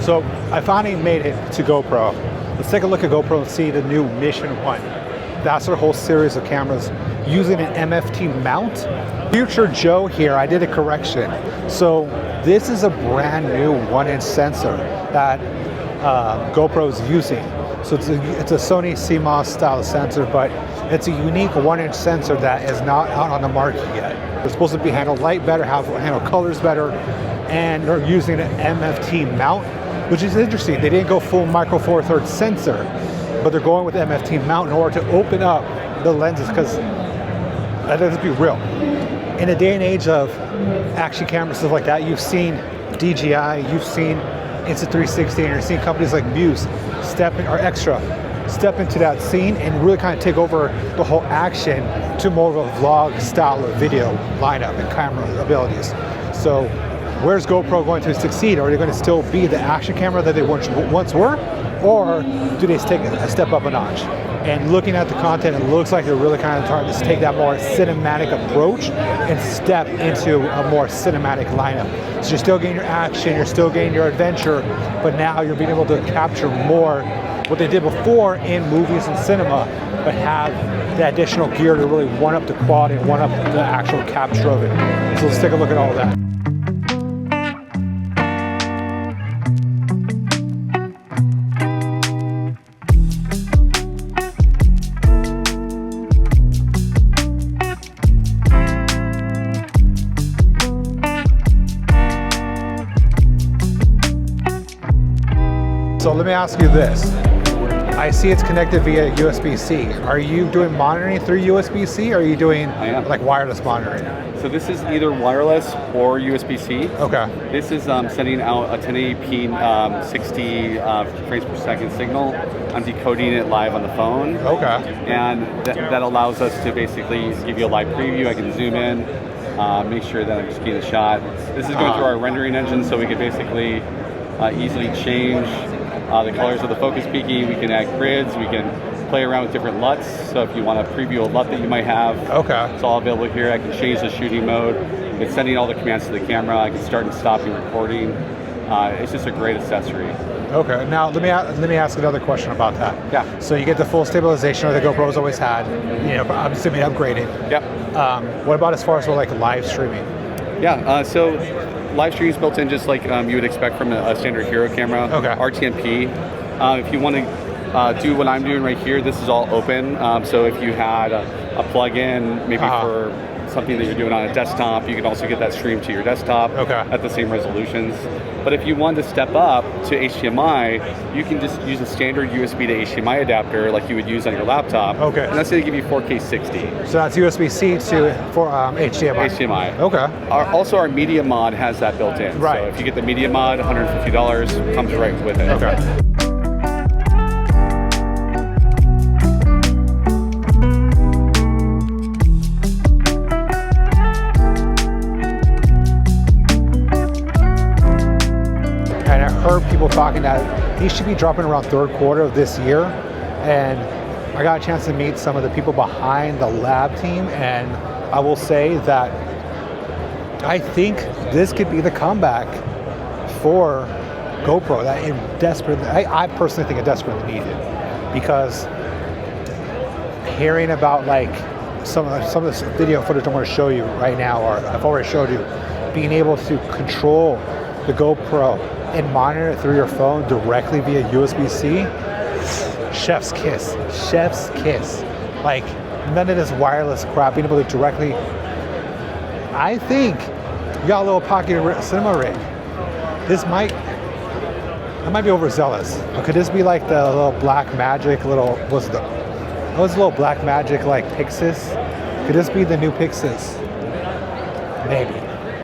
So I finally made it to GoPro. Let's take a look at GoPro and see the new Mission 1. That's their whole series of cameras using an MFT mount. Future Joe here, I did a correction. So this is a brand new 1-inch sensor that GoPro's using. So it's a Sony CMOS style sensor, but it's a unique 1-inch sensor that is not out on the market yet. It's supposed to be handle light better, handle colors better, and they're using an MFT mount, which is interesting. They didn't go full Micro Four Thirds sensor, but they're going with MFT mount in order to open up the lenses, because let's be real. In a day and age of action cameras, stuff like that, you've seen DJI, you've seen Insta360, and you're seeing companies like Muse step into that scene and really kind of take over the whole action to more of a vlog style of video lineup and camera abilities. So where's GoPro going to succeed? Are they going to still be the action camera that they once were? Or do they take a step up a notch? And looking at the content, it looks like they're really kind of trying to take that more cinematic approach and step into a more cinematic lineup. So you're still getting your action, you're still getting your adventure, but now you're being able to capture more what they did before in movies and cinema, but have the additional gear to really one up the quality and one up the actual capture of it. So let's take a look at all of that. So let me ask you this. I see it's connected via USB-C. Are you doing monitoring through USB-C, or are you doing like wireless monitoring? So this is either wireless or USB-C. Okay. This is sending out a 1080p 60 frames per second signal. I'm decoding it live on the phone. Okay. And that allows us to basically give you a live preview. I can zoom in, make sure that I'm just getting the shot. This is going through our rendering engine, so we can basically easily change the colors of the focus peaking. We can add grids, we can play around with different LUTs. So if you want to preview a LUT that you might have, it's all available here. I can change the shooting mode. It's sending all the commands to the camera. I can start and stop the recording. It's just a great accessory. Okay, now let me ask another question about that. Yeah. So you get the full stabilization that GoPro's always had, I'm assuming upgrading. Yep. What about as far as like live streaming? Yeah, so live stream is built in just like you would expect from a standard Hero camera. Okay. RTMP. If you want to do what I'm doing right here, this is all open. So if you had a plug-in, maybe for something that you're doing on a desktop, you can also get that streamed to your desktop at the same resolutions. But if you want to step up to HDMI, you can just use a standard USB to HDMI adapter like you would use on your laptop. Okay. And that's going to give you 4K 60. So that's USB-C to for HDMI. HDMI. Okay. Also, our media mod has that built in. Right. So if you get the media mod, $150 comes right with it. Okay. Heard people talking that he should be dropping around third quarter of this year, and I got a chance to meet some of the people behind the lab team, and I will say that I think this could be the comeback for GoPro that it desperately, I personally think it desperately needed, because hearing about like some of this video footage I'm going to show you right now, or I've already showed you, being able to control the GoPro and monitor it through your phone directly via USB-C, chef's kiss. Chef's kiss. Like, none of this wireless crap, being able to directly, I think you got a little pocket cinema rig. I might be overzealous, but could this be like the little Black Magic little Black Magic like Pixis? Could this be the new Pixis? Maybe.